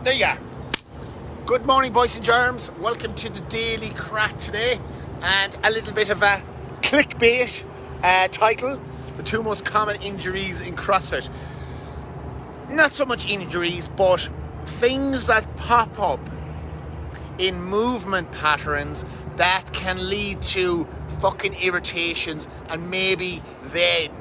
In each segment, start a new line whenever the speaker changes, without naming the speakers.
There you are. Good morning, boys and germs. Welcome to the Daily Crack today. And a little bit of a clickbait title. The two most common injuries in CrossFit. Not so much injuries, but things that pop up in movement patterns that can lead to fucking irritations and maybe then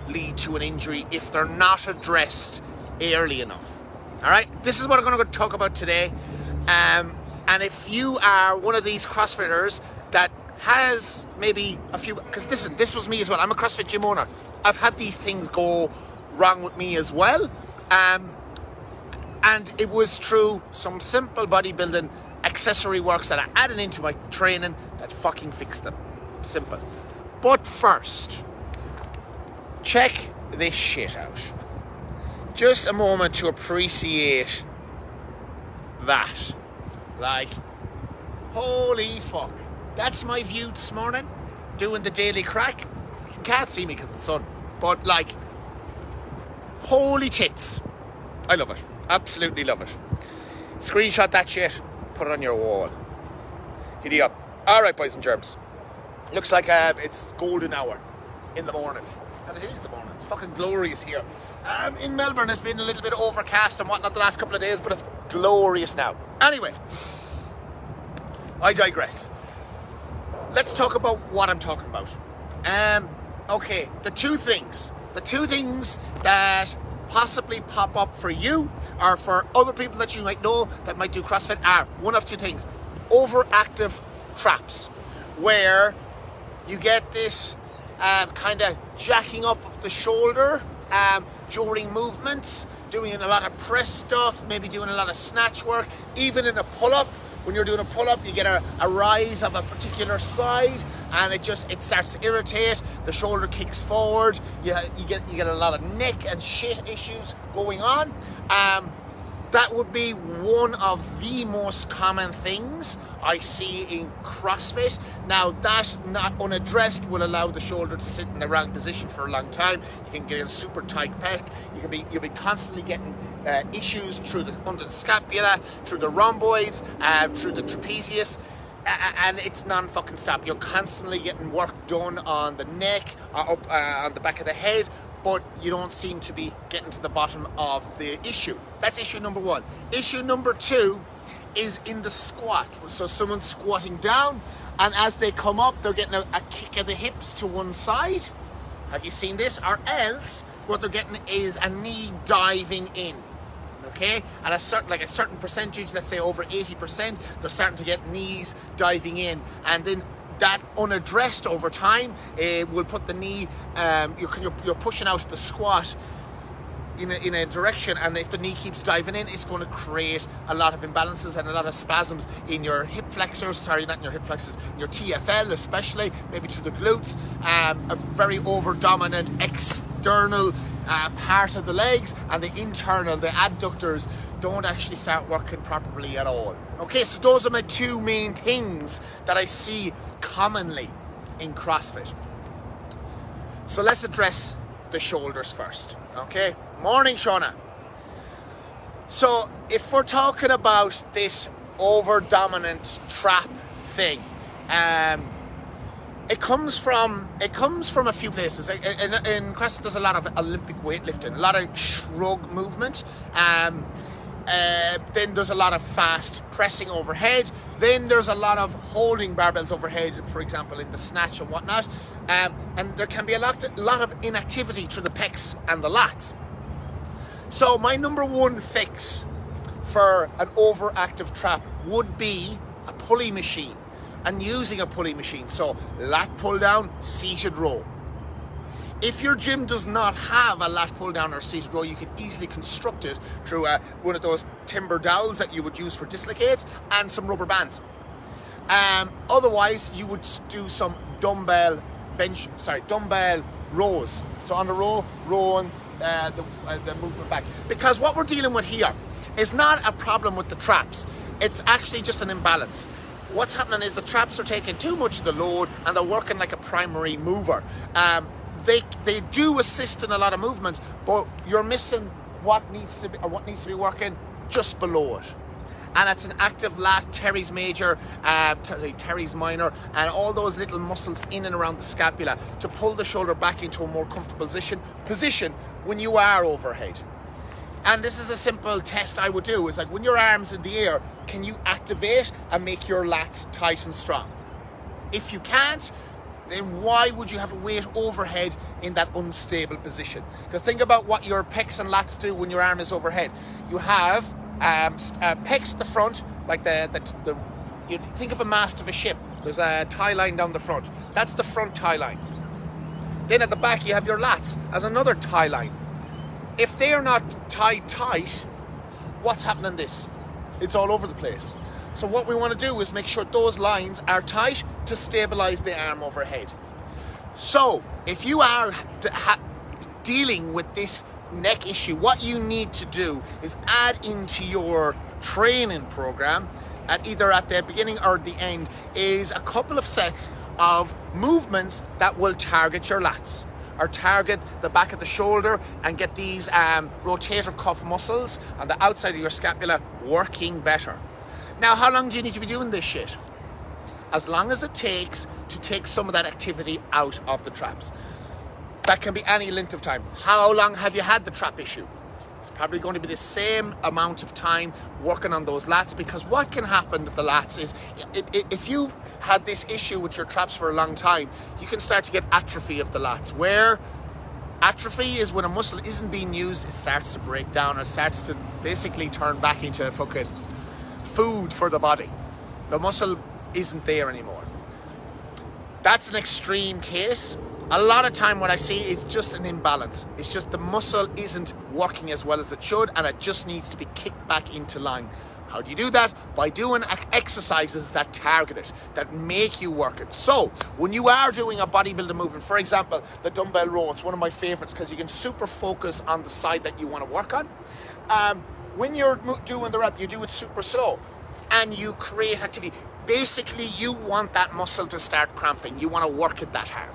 lead to an injury if they're not addressed early enough. Alright, this is what I'm going to talk about today. And if you are one of these CrossFitters that has maybe a few, because this was me as well. I'm a CrossFit gym owner. I've had these things go wrong with me as well. And it was through some simple bodybuilding accessory works that I added into my training that fucking fixed them. Simple. But first, check this shit out. Just a moment to appreciate that. Like, holy fuck. That's my view this morning, doing the Daily Crack. You can't see me because of the sun, but like, holy tits. I love it. Absolutely love it. Screenshot that shit, put it on your wall. Giddy up. Alright, boys and germs. Looks like it's golden hour in the morning. And it is the morning. It's fucking glorious here. In Melbourne, it's been a little bit overcast and whatnot the last couple of days, but it's glorious now. Anyway, I digress. Let's talk about what I'm talking about. Okay, the two things that possibly pop up for you or for other people that you might know that might do CrossFit are one of two things. Overactive traps, where you get this kind of jacking up of the shoulder during movements, doing a lot of press stuff, maybe doing a lot of snatch work, even in a pull-up. When you're doing a pull-up, you get a rise of a particular side, and it starts to irritate. The shoulder kicks forward. You get a lot of neck and shit issues going on. That would be one of the most common things I see in CrossFit. Now, that not unaddressed will allow the shoulder to sit in the wrong position for a long time. You can get a super tight pec. You'll be constantly getting issues under the scapula, through the rhomboids, through the trapezius. And it's non-fucking stop. You're constantly getting work done on the neck, up on the back of the head, but you don't seem to be getting to the bottom of the issue. That's issue number one. Issue number two is in the squat. So someone's squatting down, and as they come up, they're getting a kick of the hips to one side. Have you seen this? Or else, what they're getting is a knee diving in. Okay, and a certain percentage, let's say over 80%, they're starting to get knees diving in, and then that unaddressed over time will put the knee. You're pushing out the squat in a direction, and if the knee keeps diving in, it's going to create a lot of imbalances and a lot of spasms in your hip flexors. Sorry, not in your hip flexors, in your TFL especially, maybe through the glutes. A very over dominant external part of the legs, and the internal, the adductors, don't actually start working properly at all. Okay, so those are my two main things that I see commonly in CrossFit. So let's address the shoulders first. Okay, morning, Shauna. So if we're talking about this over dominant trap thing, it comes from a few places. In CrossFit, there's a lot of Olympic weightlifting, a lot of shrug movement. Then there's a lot of fast pressing overhead. Then there's a lot of holding barbells overhead, for example, in the snatch and whatnot. And there can be a lot of inactivity through the pecs and the lats. So my number one fix for an overactive trap would be a pulley machine, and using a pulley machine. So lat pull down, seated row. If your gym does not have a lat pull down or seated row, you can easily construct it through one of those timber dowels that you would use for dislocates and some rubber bands. Otherwise, you would do some dumbbell rows. So on the row, rowing the movement back. Because what we're dealing with here is not a problem with the traps. It's actually just an imbalance. What's happening is the traps are taking too much of the load, and they're working like a primary mover. They do assist in a lot of movements, but you're missing what needs to be working just below it. And it's an active lat, teres major, teres minor, and all those little muscles in and around the scapula to pull the shoulder back into a more comfortable position when you are overhead. And this is a simple test I would do. It's like when your arm's in the air, can you activate and make your lats tight and strong? If you can't, then why would you have a weight overhead in that unstable position? Because think about what your pecs and lats do when your arm is overhead. You have pecs at the front, like you think of a mast of a ship. There's a tie line down the front. That's the front tie line. Then at the back you have your lats as another tie line. If they are not tied tight, what's happening this? It's all over the place. So what we want to do is make sure those lines are tight to stabilize the arm overhead. So if you are dealing with this neck issue, what you need to do is add into your training program, either at the beginning or the end, is a couple of sets of movements that will target your lats or target the back of the shoulder and get these rotator cuff muscles on the outside of your scapula working better. Now, how long do you need to be doing this shit? As long as it takes to take some of that activity out of the traps. That can be any length of time. How long have you had the trap issue? It's probably going to be the same amount of time working on those lats, because what can happen with the lats is if you've had this issue with your traps for a long time, you can start to get atrophy of the lats, where atrophy is when a muscle isn't being used, it starts to break down, it starts to basically turn back into fucking food for the body. The muscle isn't there anymore. That's an extreme case. A lot of time what I see is just an imbalance. It's just the muscle isn't working as well as it should, and it just needs to be kicked back into line. How do you do that? By doing exercises that target it, that make you work it. So when you are doing a bodybuilder movement, for example, the dumbbell row, it's one of my favorites because you can super focus on the side that you want to work on. When you're doing the rep, you do it super slow and you create activity. Basically, you want that muscle to start cramping. You want to work it that hard.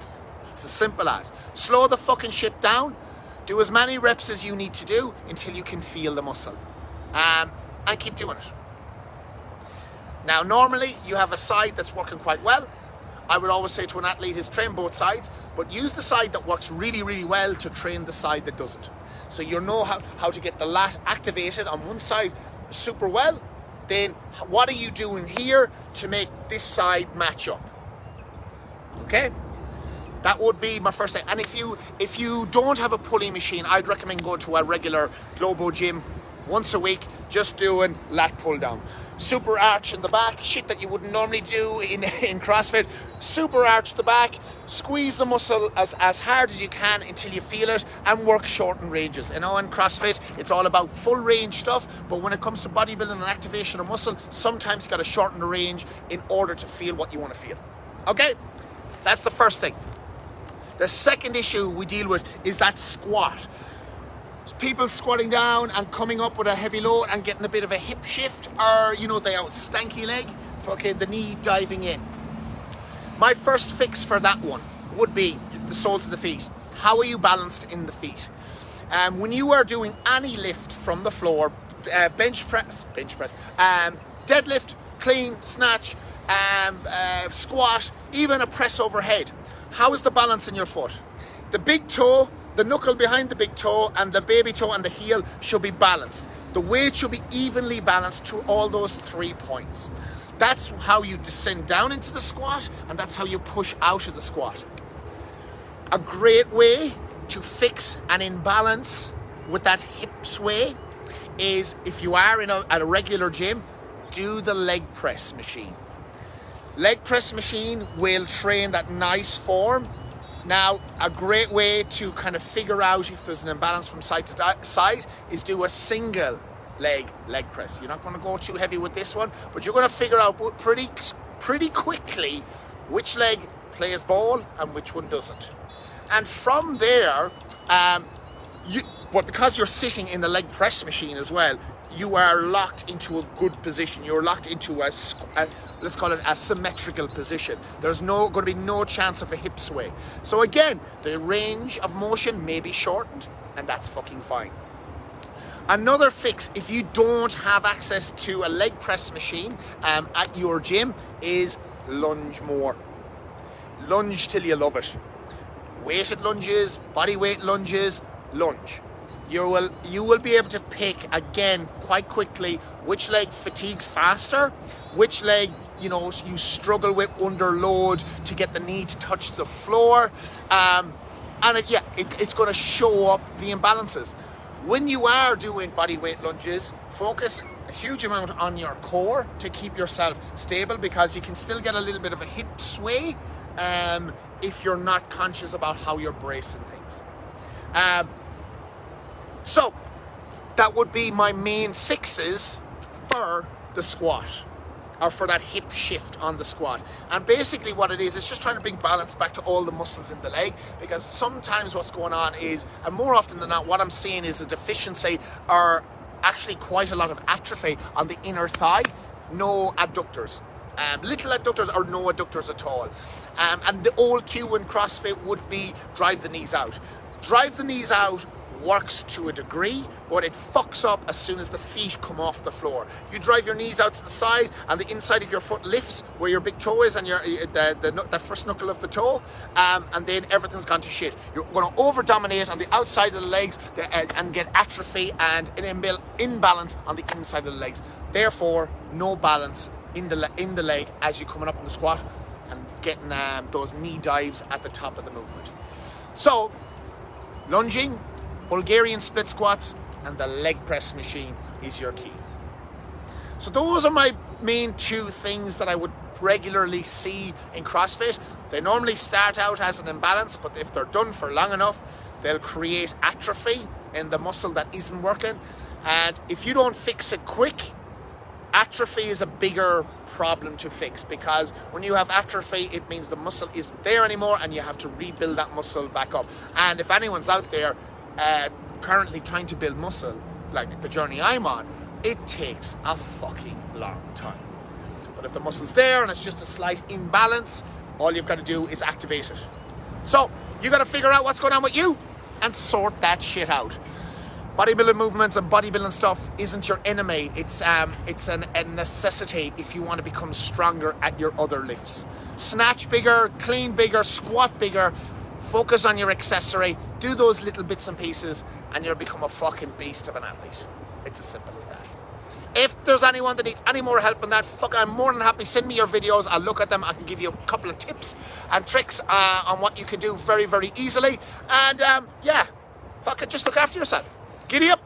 It's as simple as slow the fucking shit down, do as many reps as you need to do until you can feel the muscle, and keep doing it. Now, normally you have a side that's working quite well. I would always say to an athlete is train both sides, but use the side that works really, really well to train the side that doesn't. So you know how to get the lat activated on one side super well. Then what are you doing here to make this side match up? Okay? That would be my first thing. And if you don't have a pulley machine, I'd recommend going to a regular Globo gym once a week, just doing lat pull down. Super arch in the back, shit that you wouldn't normally do in CrossFit. Super arch the back, squeeze the muscle as hard as you can until you feel it, and work shortened ranges. You know, in CrossFit, it's all about full range stuff, but when it comes to bodybuilding and activation of muscle, sometimes you got to shorten the range in order to feel what you want to feel. Okay? That's the first thing. The second issue we deal with is that squat. People squatting down and coming up with a heavy load and getting a bit of a hip shift, or, you know, the stanky leg, fucking the knee diving in. My first fix for that one would be the soles of the feet. How are you balanced in the feet? When you are doing any lift from the floor, bench press, deadlift, clean, snatch, squat, even a press overhead, how is the balance in your foot? The big toe, the knuckle behind the big toe, and the baby toe and the heel should be balanced. The weight should be evenly balanced to all those 3 points. That's how you descend down into the squat, and that's how you push out of the squat. A great way to fix an imbalance with that hip sway is, if you are at a regular gym, do the leg press machine. Leg press machine will train that nice form. Now, a great way to kind of figure out if there's an imbalance from side to side is do a single leg press. You're not going to go too heavy with this one, but you're going to figure out pretty quickly which leg plays ball and which one doesn't. And from there, because you're sitting in the leg press machine as well, you are locked into a good position. You're locked into let's call it a symmetrical position. There's going to be no chance of a hip sway. So again, the range of motion may be shortened, and that's fucking fine. Another fix, if you don't have access to a leg press machine at your gym, is lunge more. Lunge till you love it. Weighted lunges, body weight lunges, lunge. You will be able to pick again quite quickly which leg fatigues faster, which leg you struggle with under load to get the knee to touch the floor, and it's going to show up the imbalances. When you are doing body weight lunges, focus a huge amount on your core to keep yourself stable, because you can still get a little bit of a hip sway if you're not conscious about how you're bracing things. So that would be my main fixes for the squat, or for that hip shift on the squat. And basically what it is just trying to bring balance back to all the muscles in the leg, because sometimes what's going on is, and more often than not, what I'm seeing is a deficiency, or actually quite a lot of atrophy on the inner thigh. No adductors, little adductors or no adductors at all. And the old cue in CrossFit would be drive the knees out. Drive the knees out works to a degree, but it fucks up as soon as the feet come off the floor. You drive your knees out to the side, and the inside of your foot lifts where your big toe is, and the first knuckle of the toe, and then everything's gone to shit. You're going to over dominate on the outside of the legs and get atrophy and an imbalance on the inside of the legs. Therefore, no balance in the leg as you're coming up in the squat and getting those knee dives at the top of the movement. So, lunging, Bulgarian split squats, and the leg press machine is your key. So those are my main two things that I would regularly see in CrossFit. They normally start out as an imbalance, but if they're done for long enough, they'll create atrophy in the muscle that isn't working. And if you don't fix it quick, atrophy is a bigger problem to fix, because when you have atrophy, it means the muscle isn't there anymore, and you have to rebuild that muscle back up. And if anyone's out there currently trying to build muscle, like the journey I'm on, it takes a fucking long time. But if the muscle's there and it's just a slight imbalance, all you've got to do is activate it. So you got to figure out what's going on with you and sort that shit out. Bodybuilding movements and bodybuilding stuff isn't your enemy. It's a necessity if you want to become stronger at your other lifts. Snatch bigger, clean bigger, squat bigger. Focus on your accessory, do those little bits and pieces, and you'll become a fucking beast of an athlete. It's as simple as that. If there's anyone that needs any more help on that, I'm more than happy. Send me your videos. I'll look at them. I can give you a couple of tips and tricks on what you can do very, very easily. And just look after yourself. Giddy up.